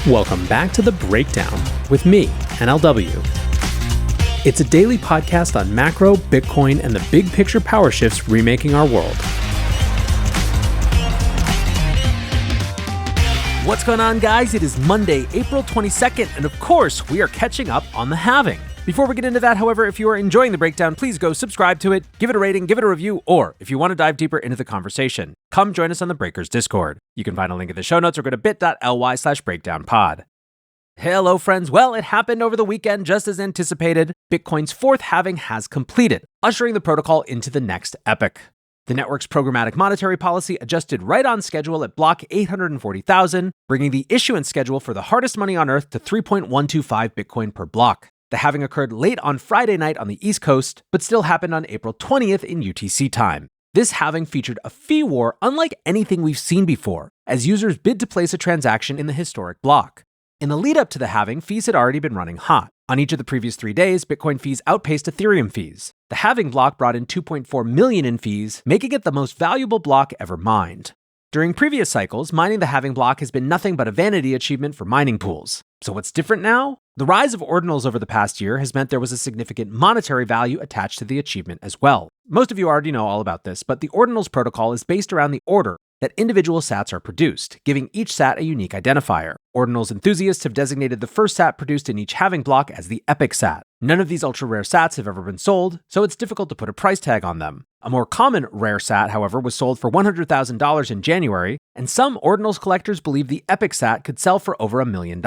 Welcome back to The Breakdown with me, NLW. It's a daily podcast on macro, Bitcoin, and the big picture power shifts remaking our world. What's going on, guys? It is Monday, April 22nd, and of course, we are catching up on the halving. Before we get into that, however, if you are enjoying The Breakdown, please go subscribe to it, give it a rating, give it a review, or if you want to dive deeper into the conversation, come join us on the Breakers Discord. You can find a link in the show notes or go to bit.ly/breakdownpod. Hello, friends. Well, it happened over the weekend just as anticipated. Bitcoin's fourth halving has completed, ushering the protocol into the next epoch. The network's programmatic monetary policy adjusted right on schedule at block 840,000, bringing the issuance schedule for the hardest money on Earth to 3.125 Bitcoin per block. The halving occurred late on Friday night on the East Coast, but still happened on April 20th in UTC time. This halving featured a fee war unlike anything we've seen before, as users bid to place a transaction in the historic block. In the lead up to the halving, fees had already been running hot. On each of the previous 3 days, Bitcoin fees outpaced Ethereum fees. The halving block brought in $2.4 million in fees, making it the most valuable block ever mined. During previous cycles, mining the halving block has been nothing but a vanity achievement for mining pools. So what's different now? The rise of ordinals over the past year has meant there was a significant monetary value attached to the achievement as well. Most of you already know all about this, but the ordinals protocol is based around the order that individual sats are produced, giving each sat a unique identifier. Ordinals enthusiasts have designated the first sat produced in each halving block as the Epoch sat. None of these ultra-rare sats have ever been sold, so it's difficult to put a price tag on them. A more common rare sat, however, was sold for $100,000 in January, and some ordinals collectors believe the Epoch sat could sell for over $1 million.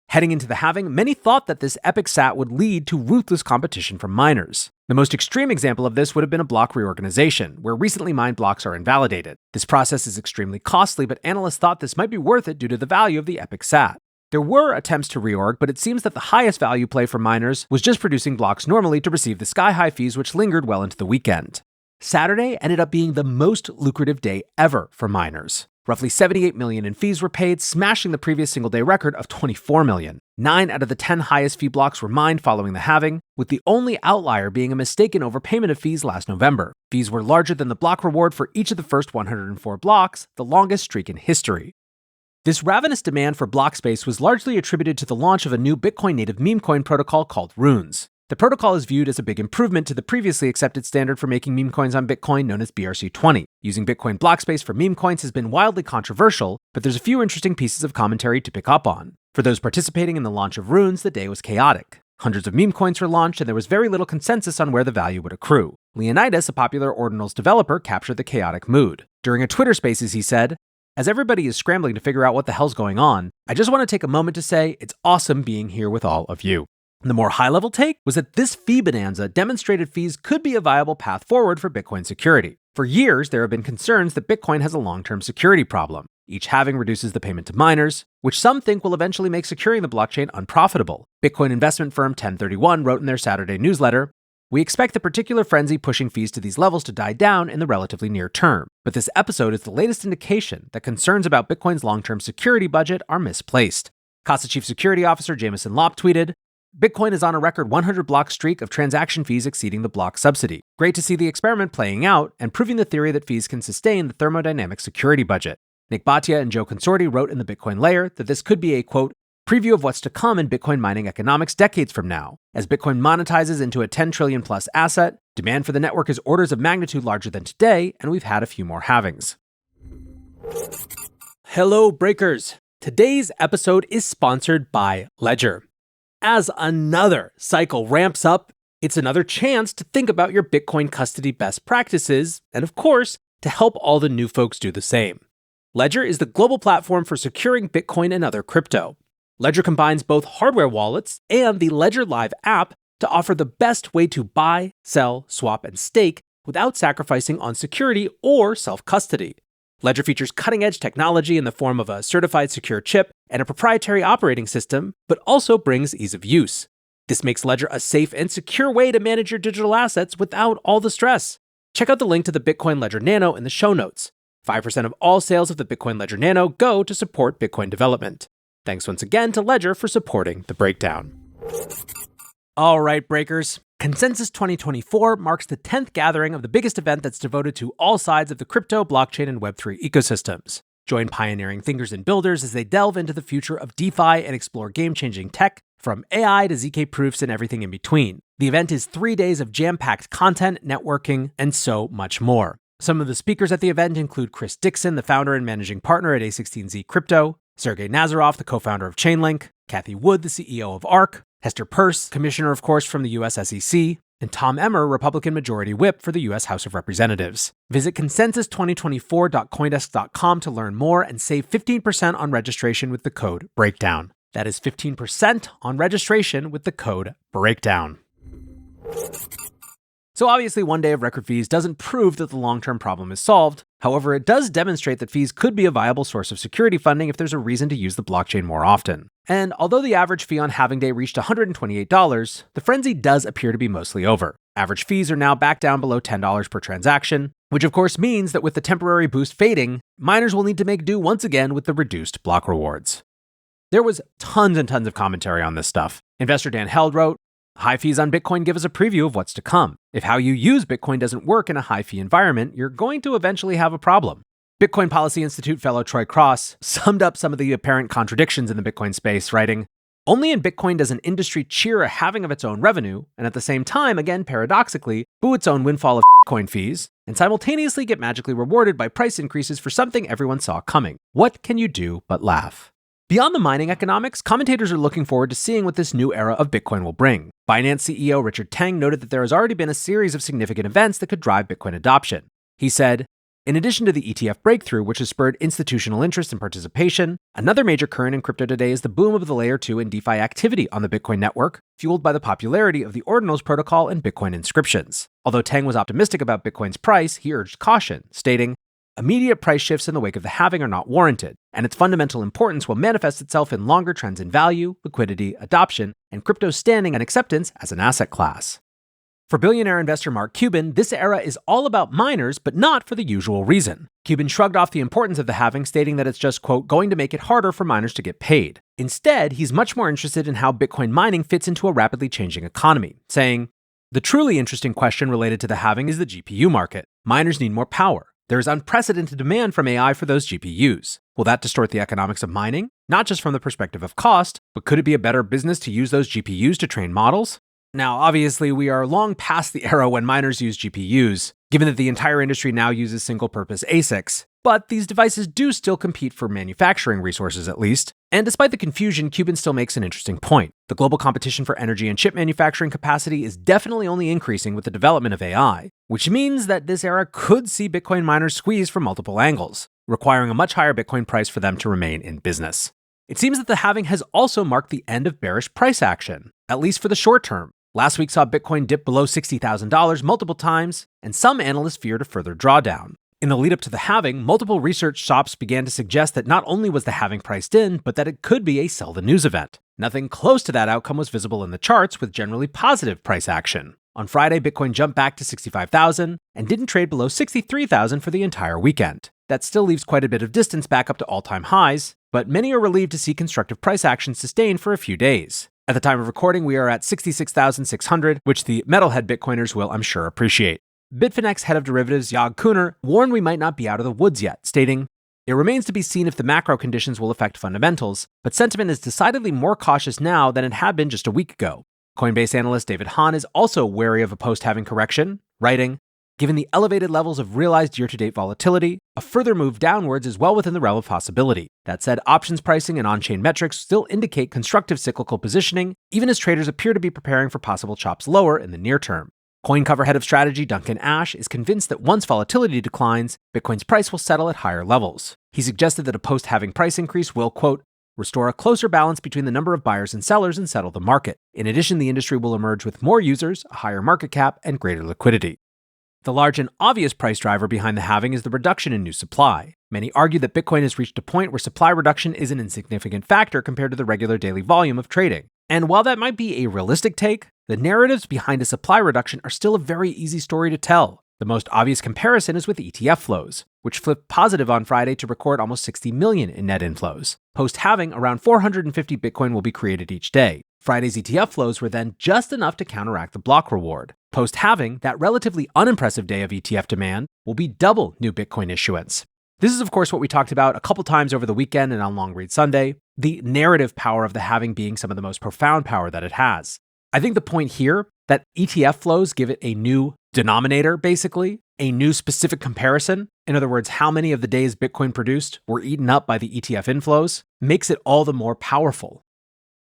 Heading into the halving, many thought that this Epoch sat would lead to ruthless competition from miners. The most extreme example of this would have been a block reorganization, where recently mined blocks are invalidated. This process is extremely costly, but analysts thought this might be worth it due to the value of the Epoch sat. There were attempts to reorg, but it seems that the highest value play for miners was just producing blocks normally to receive the sky-high fees, which lingered well into the weekend. Saturday ended up being the most lucrative day ever for miners. Roughly $78 million in fees were paid, smashing the previous single-day record of $24 million. 9 out of the 10 highest fee blocks were mined following the halving, with the only outlier being a mistaken overpayment of fees last November. Fees were larger than the block reward for each of the first 104 blocks, the longest streak in history. This ravenous demand for block space was largely attributed to the launch of a new Bitcoin-native meme coin protocol called Runes. The protocol is viewed as a big improvement to the previously accepted standard for making meme coins on Bitcoin known as BRC20. Using Bitcoin block space for meme coins has been wildly controversial, but there's a few interesting pieces of commentary to pick up on. For those participating in the launch of Runes, the day was chaotic. Hundreds of meme coins were launched, and there was very little consensus on where the value would accrue. Leonidas, a popular ordinals developer, captured the chaotic mood. During a Twitter Spaces, he said, "As everybody is scrambling to figure out what the hell's going on, I just want to take a moment to say it's awesome being here with all of you." The more high-level take was that this fee bonanza demonstrated fees could be a viable path forward for Bitcoin security. For years, there have been concerns that Bitcoin has a long-term security problem. Each halving reduces the payment to miners, which some think will eventually make securing the blockchain unprofitable. Bitcoin investment firm 1031 wrote in their Saturday newsletter, "We expect the particular frenzy pushing fees to these levels to die down in the relatively near term, but this episode is the latest indication that concerns about Bitcoin's long-term security budget are misplaced." CASA Chief Security Officer Jameson Lopp tweeted, "Bitcoin is on a record 100-block streak of transaction fees exceeding the block subsidy. Great to see the experiment playing out and proving the theory that fees can sustain the thermodynamic security budget." Nick Bhatia and Joe Consorti wrote in the Bitcoin Layer that this could be a, quote, preview of what's to come in Bitcoin mining economics decades from now. As Bitcoin monetizes into a 10 trillion plus asset, demand for the network is orders of magnitude larger than today, and we've had a few more halvings. Hello, Breakers. Today's episode is sponsored by Ledger. As another cycle ramps up, it's another chance to think about your Bitcoin custody best practices, and of course, to help all the new folks do the same. Ledger is the global platform for securing Bitcoin and other crypto. Ledger combines both hardware wallets and the Ledger Live app to offer the best way to buy, sell, swap, and stake without sacrificing on security or self-custody. Ledger features cutting-edge technology in the form of a certified secure chip and a proprietary operating system, but also brings ease of use. This makes Ledger a safe and secure way to manage your digital assets without all the stress. Check out the link to the Bitcoin Ledger Nano in the show notes. 5% of all sales of the Bitcoin Ledger Nano go to support Bitcoin development. Thanks once again to Ledger for supporting The Breakdown. All right, Breakers. Consensus 2024 marks the 10th gathering of the biggest event that's devoted to all sides of the crypto, blockchain, and Web3 ecosystems. Join pioneering thinkers and builders as they delve into the future of DeFi and explore game-changing tech, from AI to ZK proofs and everything in between. The event is 3 days of jam-packed content, networking, and so much more. Some of the speakers at the event include Chris Dixon, the founder and managing partner at A16Z Crypto, Sergey Nazarov, the co-founder of Chainlink, Kathy Wood, the CEO of ARK, Hester Peirce, commissioner, of course, from the US SEC, and Tom Emmer, Republican Majority Whip for the U.S. House of Representatives. Visit consensus2024.coindesk.com to learn more and save 15% on registration with the code BREAKDOWN. That is 15% on registration with the code BREAKDOWN. So obviously, one day of record fees doesn't prove that the long-term problem is solved. However, it does demonstrate that fees could be a viable source of security funding if there's a reason to use the blockchain more often. And although the average fee on halving day reached $128, the frenzy does appear to be mostly over. Average fees are now back down below $10 per transaction, which of course means that with the temporary boost fading, miners will need to make do once again with the reduced block rewards. There was tons and tons of commentary on this stuff. Investor Dan Held wrote, "High fees on Bitcoin give us a preview of what's to come. If how you use Bitcoin doesn't work in a high-fee environment, you're going to eventually have a problem." Bitcoin Policy Institute fellow Troy Cross summed up some of the apparent contradictions in the Bitcoin space, writing, "Only in Bitcoin does an industry cheer a halving of its own revenue, and at the same time, again paradoxically, boo its own windfall of Bitcoin fees, and simultaneously get magically rewarded by price increases for something everyone saw coming. What can you do but laugh?" Beyond the mining economics, commentators are looking forward to seeing what this new era of Bitcoin will bring. Binance CEO Richard Teng noted that there has already been a series of significant events that could drive Bitcoin adoption. He said, "In addition to the ETF breakthrough, which has spurred institutional interest and participation, another major current in crypto today is the boom of the Layer 2 and DeFi activity on the Bitcoin network, fueled by the popularity of the Ordinals protocol and Bitcoin inscriptions." Although Teng was optimistic about Bitcoin's price, he urged caution, stating, "Immediate price shifts in the wake of the halving are not warranted, and its fundamental importance will manifest itself in longer trends in value, liquidity, adoption, and crypto's standing and acceptance as an asset class." For billionaire investor Mark Cuban, this era is all about miners, but not for the usual reason. Cuban shrugged off the importance of the halving, stating that it's just, quote, going to make it harder for miners to get paid. Instead, he's much more interested in how Bitcoin mining fits into a rapidly changing economy, saying, "The truly interesting question related to the halving is the GPU market. Miners need more power. There is unprecedented demand from AI for those GPUs. Will that distort the economics of mining? Not just from the perspective of cost, but could it be a better business to use those GPUs to train models?" Now, obviously, we are long past the era when miners use GPUs, given that the entire industry now uses single-purpose ASICs. But these devices do still compete for manufacturing resources, at least. And despite the confusion, Cuban still makes an interesting point. The global competition for energy and chip manufacturing capacity is definitely only increasing with the development of AI, which means that this era could see Bitcoin miners squeezed from multiple angles, requiring a much higher Bitcoin price for them to remain in business. It seems that the halving has also marked the end of bearish price action, at least for the short term. Last week saw Bitcoin dip below $60,000 multiple times, and some analysts feared a further drawdown. In the lead up to the halving, multiple research shops began to suggest that not only was the halving priced in, but that it could be a sell the news event. Nothing close to that outcome was visible in the charts, with generally positive price action. On Friday, Bitcoin jumped back to 65,000 and didn't trade below 63,000 for the entire weekend. That still leaves quite a bit of distance back up to all-time highs, but many are relieved to see constructive price action sustained for a few days. At the time of recording, we are at 66,600, which the metalhead Bitcoiners will, I'm sure, appreciate. Bitfinex head of derivatives Yag Kuner warned we might not be out of the woods yet, stating, "It remains to be seen if the macro conditions will affect fundamentals, but sentiment is decidedly more cautious now than it had been just a week ago." Coinbase analyst David Hahn is also wary of a post-halving correction, writing, "Given the elevated levels of realized year-to-date volatility, a further move downwards is well within the realm of possibility. That said, options pricing and on-chain metrics still indicate constructive cyclical positioning, even as traders appear to be preparing for possible chops lower in the near term." CoinCover head of strategy Duncan Ash is convinced that once volatility declines, Bitcoin's price will settle at higher levels. He suggested that a post-halving price increase will, quote, "restore a closer balance between the number of buyers and sellers and settle the market. In addition, the industry will emerge with more users, a higher market cap, and greater liquidity." The large and obvious price driver behind the halving is the reduction in new supply. Many argue that Bitcoin has reached a point where supply reduction is an insignificant factor compared to the regular daily volume of trading. And while that might be a realistic take, the narratives behind a supply reduction are still a very easy story to tell. The most obvious comparison is with ETF flows, which flipped positive on Friday to record almost 60 million in net inflows. Post-halving, around 450 Bitcoin will be created each day. Friday's ETF flows were then just enough to counteract the block reward. Post-halving, that relatively unimpressive day of ETF demand will be double new Bitcoin issuance. This is, of course, what we talked about a couple times over the weekend and on Long Read Sunday, the narrative power of the halving being some of the most profound power that it has. I think the point here that ETF flows give it a new denominator, basically, a new specific comparison. In other words, how many of the days Bitcoin produced were eaten up by the ETF inflows makes it all the more powerful.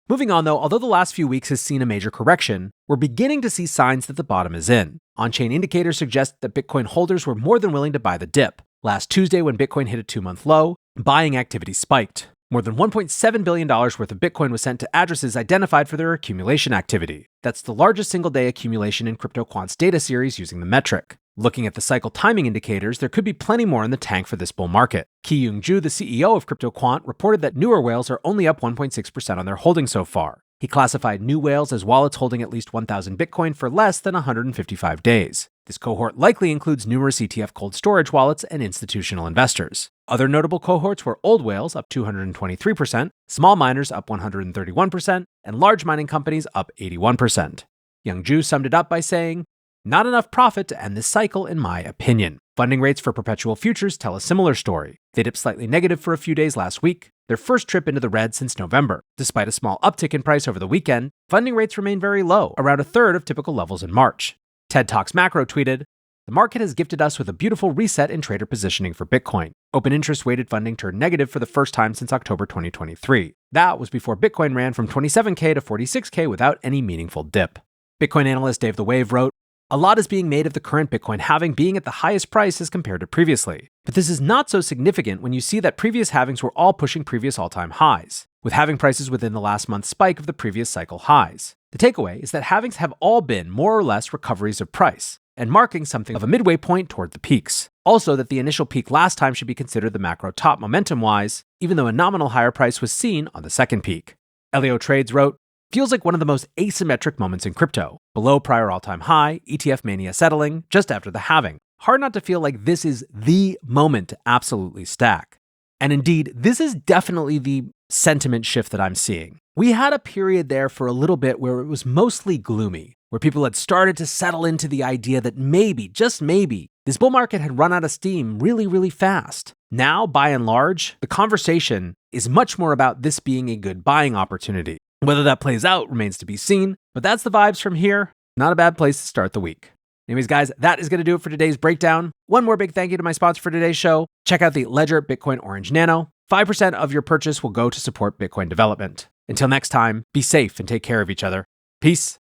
Moving on though, although the last few weeks has seen a major correction, we're beginning to see signs that the bottom is in. On-chain indicators suggest that Bitcoin holders were more than willing to buy the dip. Last Tuesday, when Bitcoin hit a 2-month low, buying activity spiked. More than $1.7 billion worth of Bitcoin was sent to addresses identified for their accumulation activity. That's the largest single-day accumulation in CryptoQuant's data series using the metric. Looking at the cycle timing indicators, there could be plenty more in the tank for this bull market. Ki-Young Ju, the CEO of CryptoQuant, reported that newer whales are only up 1.6% on their holdings so far. He classified new whales as wallets holding at least 1,000 Bitcoin for less than 155 days. This cohort likely includes numerous ETF cold storage wallets and institutional investors. Other notable cohorts were old whales up 223%, small miners up 131%, and large mining companies up 81%. Young Ju summed it up by saying, "Not enough profit to end this cycle, in my opinion." Funding rates for perpetual futures tell a similar story. They dipped slightly negative for a few days last week, their first trip into the red since November. Despite a small uptick in price over the weekend, funding rates remain very low, around a third of typical levels in March. TED Talks Macro tweeted, "The market has gifted us with a beautiful reset in trader positioning for Bitcoin. Open interest-weighted funding turned negative for the first time since October 2023. That was before Bitcoin ran from 27K to 46K without any meaningful dip." Bitcoin analyst Dave the Wave wrote, "A lot is being made of the current Bitcoin halving being at the highest price as compared to previously. But this is not so significant when you see that previous halvings were all pushing previous all-time highs, with halving prices within the last month's spike of the previous cycle highs. The takeaway is that halvings have all been more or less recoveries of price, and marking something of a midway point toward the peaks. Also that the initial peak last time should be considered the macro top momentum-wise, even though a nominal higher price was seen on the second peak." Elio Trades wrote, "Feels like one of the most asymmetric moments in crypto. Below prior all-time high, ETF mania settling, just after the halving. Hard not to feel like this is the moment to absolutely stack." And indeed, this is definitely the sentiment shift that I'm seeing. We had a period there for a little bit where it was mostly gloomy, where people had started to settle into the idea that maybe, just maybe, this bull market had run out of steam really, really fast. Now, by and large, the conversation is much more about this being a good buying opportunity. Whether that plays out remains to be seen, but that's the vibes from here. Not a bad place to start the week. Anyways, guys, that is going to do it for today's breakdown. One more big thank you to my sponsor for today's show. Check out the Ledger Bitcoin Orange Nano. 5% of your purchase will go to support Bitcoin development. Until next time, be safe and take care of each other. Peace.